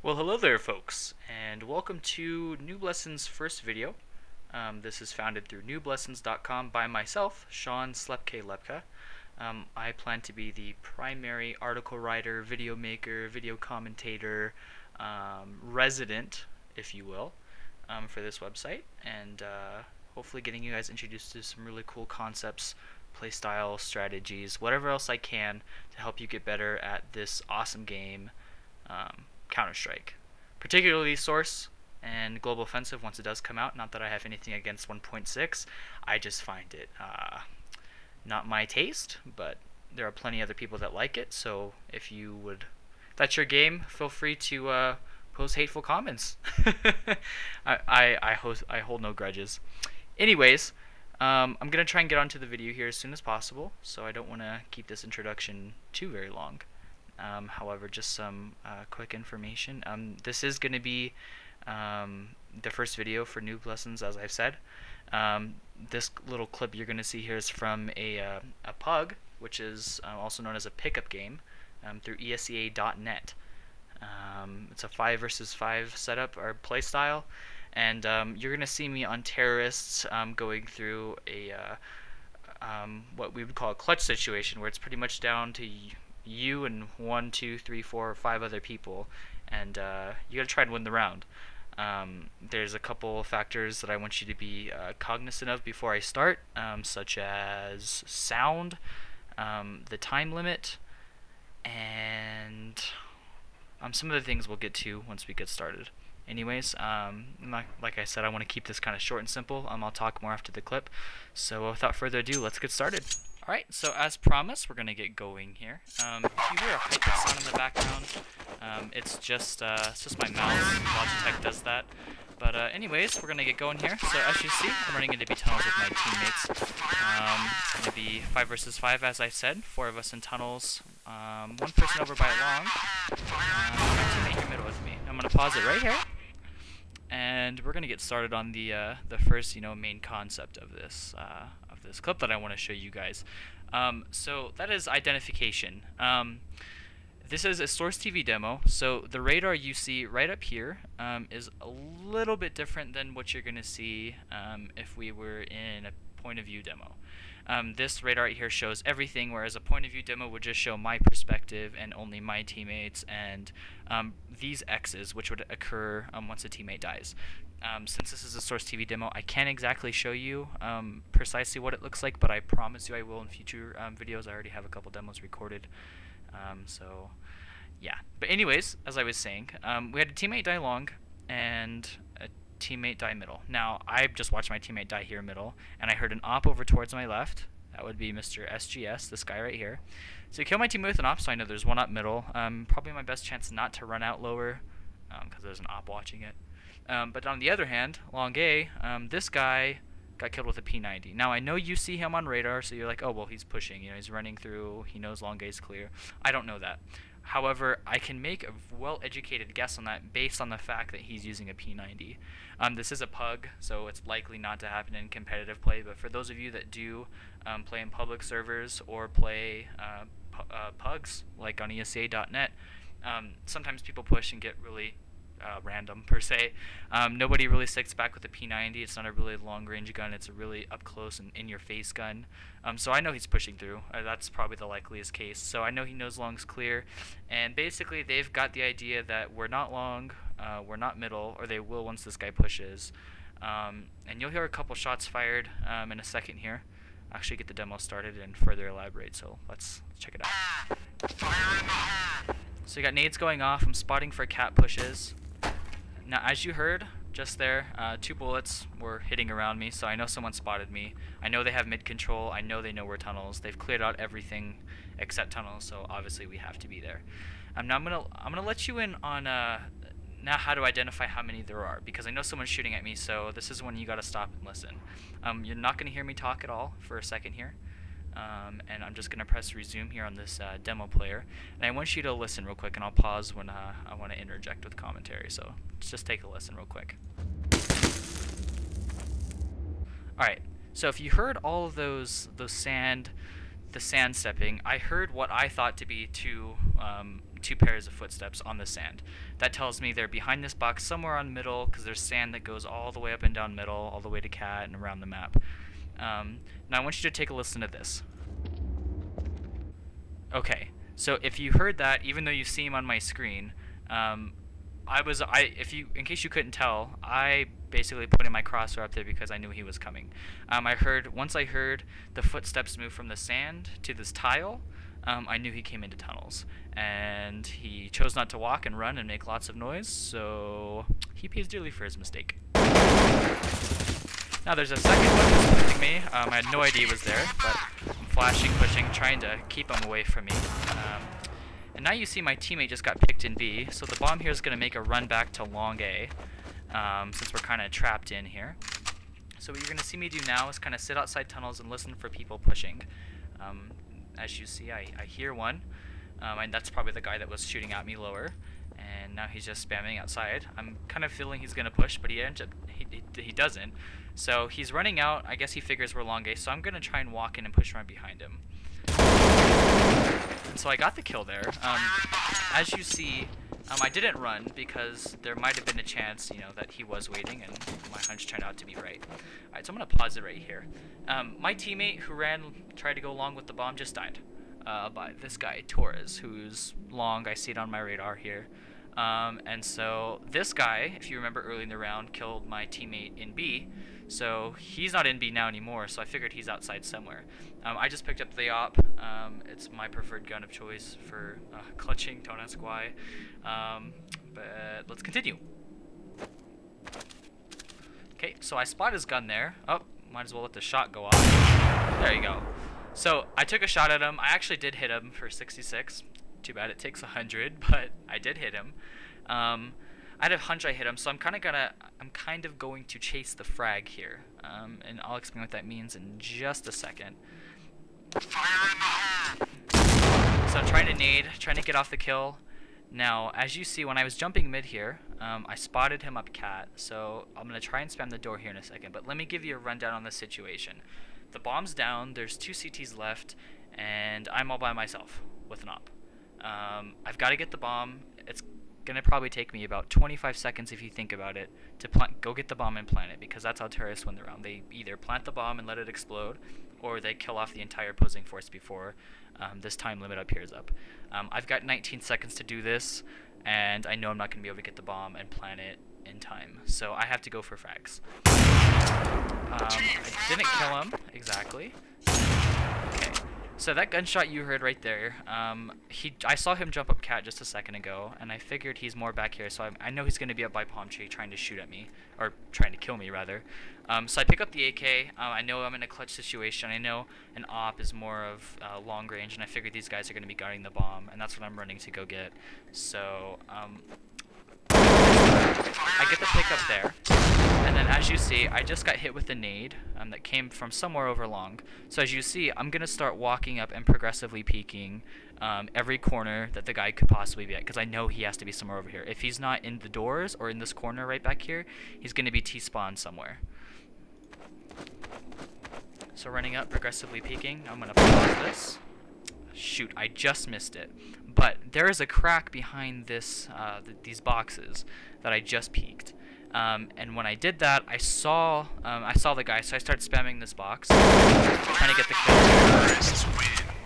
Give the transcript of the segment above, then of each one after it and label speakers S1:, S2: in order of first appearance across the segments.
S1: Well, hello there, folks, and welcome to NoobLessons' first video. This is founded through NoobLessons.com by myself, Sean Slepke Lepka. I plan to be the primary article writer, video maker, video commentator, resident, if you will, for this website, and hopefully getting you guys introduced to some really cool concepts, playstyle, strategies, whatever else I can to help you get better at this awesome game, Counter-Strike, particularly Source and Global Offensive once it does come out. Not that I have anything against 1.6, I just find it not my taste, but there are plenty other people that like it, so if that's your game, feel free to post hateful comments. I hold no grudges. Anyways, I'm going to try and get onto the video here as soon as possible, so I don't want to keep this introduction too very long. However, just some quick information. This is going to be the first video for NoobLessons, as I've said. This little clip you're going to see here is from a PUG, which is also known as a pickup game, through ESEA.net. It's a 5 versus 5 setup or play style, and you're going to see me on terrorists going through a what we would call a clutch situation, where it's pretty much down to you and 1, 2, 3, 4, or 5 other people, and you gotta try and win the round. There's a couple factors that I want you to be cognizant of before I start, such as sound, the time limit, and some of the things we'll get to once we get started. Anyways, like I said, I want to keep this kind of short and simple. I'll talk more after the clip. So without further ado, let's get started. Alright, so as promised, we're going to get going here. If you hear a hyper sound in the background, it's just my mouse. Logitech does that. But anyways, we're going to get going here. So as you see, I'm running into tunnels with my teammates. It's going to be 5 versus 5, as I said. 4 of us in tunnels. 1 person over by a long. My teammate here middle with me. I'm going to pause it right here. And we're going to get started on the first, main concept of this clip that I want to show you guys. So that is identification. This is a Source TV demo, so the radar you see right up here is a little bit different than what you're going to see if we were in a point of view demo. This radar right here shows everything, whereas a point of view demo would just show my perspective and only my teammates, and these X's, which would occur once a teammate dies. Since this is a Source TV demo, I can't exactly show you precisely what it looks like, but I promise you I will in future videos. I already have a couple demos recorded, so yeah. But anyways, as I was saying, we had a teammate die long and a teammate die middle. Now, I just watched my teammate die here middle, and I heard an op over towards my left. That would be Mr. SGS, this guy right here. So he killed my teammate with an op, so I know there's one up middle. Probably my best chance not to run out lower, because there's an op watching it. But on the other hand, long A, this guy got killed with a P90. Now, I know you see him on radar, so you're like, oh, well, he's pushing. He's running through. He knows long A is clear. I don't know that. However, I can make a well-educated guess on that based on the fact that he's using a P90. This is a PUG, so it's likely not to happen in competitive play, but for those of you that do play in public servers or play PUGs, like on ESEA.net, sometimes people push and get really random, per se. Nobody really sticks back with the P90. It's not a really long-range gun. It's a really up-close and in-your-face gun. So I know he's pushing through. That's probably the likeliest case. So I know he knows long's clear. And basically, they've got the idea that we're not long, we're not middle, or they will once this guy pushes. And you'll hear a couple shots fired in a second here. I'll actually get the demo started and further elaborate, so let's check it out. So you got nades going off. I'm spotting for cat pushes. Now, as you heard just there, 2 bullets were hitting around me, so I know someone spotted me. I know they have mid control. I know they know we're tunnels. They've cleared out everything except tunnels, so obviously we have to be there. Now I'm gonna let you in on now how to identify how many there are, because I know someone's shooting at me. So this is when you gotta stop and listen. You're not gonna hear me talk at all for a second here. And I'm just going to press resume here on this demo player, and I want you to listen real quick, and I'll pause when I want to interject with commentary, so let's just take a listen real quick. Alright, so if you heard all of the sand stepping, I heard what I thought to be two two pairs of footsteps on the sand. That tells me they're behind this box somewhere on middle, because there's sand that goes all the way up and down middle, all the way to cat and around the map. Now I want you to take a listen to this. Okay, so if you heard that, even though you see him on my screen, in case you couldn't tell, I basically put in my crosshair up there because I knew he was coming. Once I heard the footsteps move from the sand to this tile, I knew he came into tunnels, and he chose not to walk and run and make lots of noise, so he pays dearly for his mistake. Now there's a second one who's pushing me. I had no idea he was there, but I'm flashing, pushing, trying to keep him away from me. And now you see my teammate just got picked in B, so the bomb here is going to make a run back to long A, since we're kind of trapped in here. So what you're going to see me do now is kind of sit outside tunnels and listen for people pushing. As you see, I hear one, and that's probably the guy that was shooting at me lower, and now he's just spamming outside. I'm kind of feeling he's going to push, but he doesn't. So he's running out. I guess he figures we're long A, so I'm going to try and walk in and push right behind him. And so I got the kill there. As you see, I didn't run because there might have been a chance, that he was waiting, and my hunch turned out to be right. Alright, so I'm going to pause it right here. My teammate who tried to go long with the bomb just died by this guy, Torres, who's long. I see it on my radar here. And so this guy, if you remember early in the round, killed my teammate in B. So he's not in B now anymore, so I figured he's outside somewhere. I just picked up the op. It's my preferred gun of choice for clutching, don't ask why. But let's continue. Okay, so I spot his gun there. Oh, might as well let the shot go off. There you go. So I took a shot at him. I actually did hit him for 66. Too bad it takes 100, but I did hit him. I had a hunch I hit him, so I'm kind of going to chase the frag here, and I'll explain what that means in just a second. So I'm trying to nade, trying to get off the kill. Now, as you see, when I was jumping mid here, I spotted him up cat, so I'm going to try and spam the door here in a second, but let me give you a rundown on the situation. The bomb's down, there's 2 CTs left, and I'm all by myself with an op. I've got to get the bomb. It's going to probably take me about 25 seconds if you think about it to go get the bomb and plant it, because that's how terrorists win the round. They either plant the bomb and let it explode, or they kill off the entire opposing force before this time limit up here is up. I've got 19 seconds to do this, and I know I'm not going to be able to get the bomb and plant it in time, so I have to go for frags. I didn't kill him, exactly. Okay. So that gunshot you heard right there, I saw him jump up cat just a second ago, and I figured he's more back here, so I know he's going to be up by palm tree trying to shoot at me, or trying to kill me rather. So I pick up the AK. I know I'm in a clutch situation. I know an op is more of long range, and I figured these guys are going to be guarding the bomb, and that's what I'm running to go get. So I get the pick up there, and then as you see, I just got hit with a nade that came from somewhere over long. So as you see, I'm going to start walking up and progressively peeking every corner that the guy could possibly be at, because I know he has to be somewhere over here. If he's not in the doors or in this corner right back here, he's going to be T-spawned somewhere. So running up, progressively peeking, I'm going to pause this. Shoot, I just missed it. But there is a crack behind this, these boxes that I just peeked. And when I did that, I saw the guy, so I started spamming this box, trying to get the kill.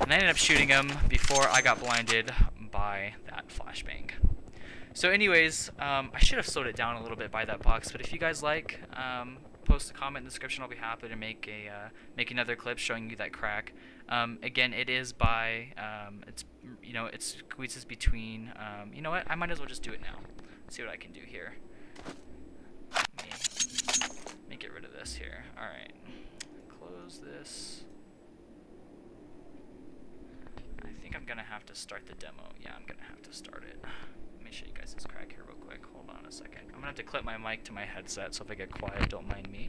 S1: And I ended up shooting him before I got blinded by that flashbang. So anyways, I should have slowed it down a little bit by that box, but if you guys like, post a comment in the description. I'll be happy to make another clip showing you that crack. Again, it is by, it squeezes between, you know what, I might as well just do it now. Let's see what I can do here. Let me get rid of this here. Alright, close this. I think I'm gonna have to start the demo. Yeah, I'm gonna have to start it. Let me show you guys this crack here real quick. Hold on a second. I'm gonna have to clip my mic to my headset, so if I get quiet, don't mind me.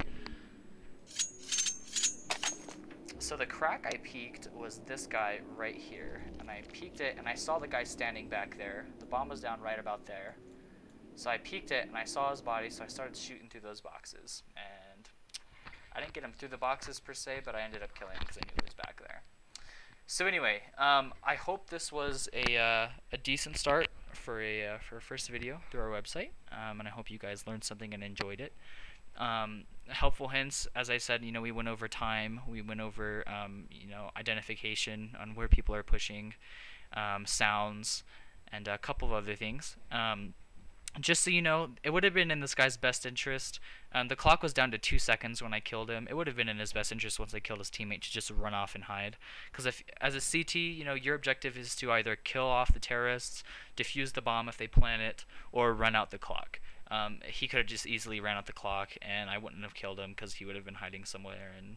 S1: So the crack I peeked was this guy right here, and I peeked it and I saw the guy standing back there. The bomb was down right about there. So I peeked it and I saw his body, so I started shooting through those boxes. And I didn't get him through the boxes per se, but I ended up killing him because I knew he was back there. So anyway, I hope this was a decent start for a first video through our website, and I hope you guys learned something and enjoyed it. Helpful hints, as I said, we went over time, we went over identification on where people are pushing, sounds, and a couple of other things. Just so you know, it would have been in this guy's best interest. The clock was down to 2 seconds when I killed him. It would have been in his best interest once I killed his teammate to just run off and hide. Because if, as a CT, your objective is to either kill off the terrorists, defuse the bomb if they plant it, or run out the clock. He could have just easily ran out the clock, and I wouldn't have killed him because he would have been hiding somewhere, and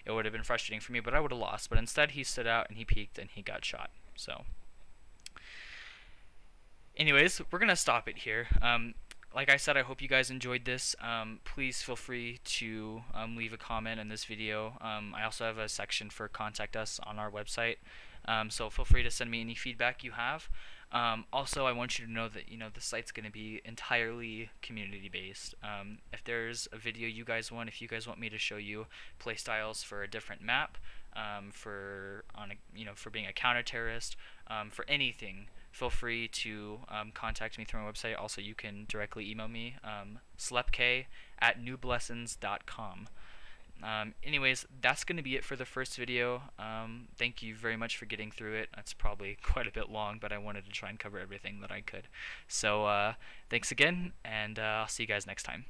S1: it would have been frustrating for me. But I would have lost. But instead, he stood out and he peeked and he got shot. So. Anyways, we're going to stop it here. Like I said, I hope you guys enjoyed this. Please feel free to leave a comment in this video. I also have a section for contact us on our website, so feel free to send me any feedback you have. Also, I want you to know that the site's going to be entirely community based. If there's a video you guys want, if you guys want me to show you playstyles for a different map, for being a counter-terrorist, for anything, feel free to contact me through my website. Also, you can directly email me, slepk@nooblessons.com. Anyways, that's going to be it for the first video. Thank you very much for getting through it. That's probably quite a bit long, but I wanted to try and cover everything that I could. So thanks again, and I'll see you guys next time.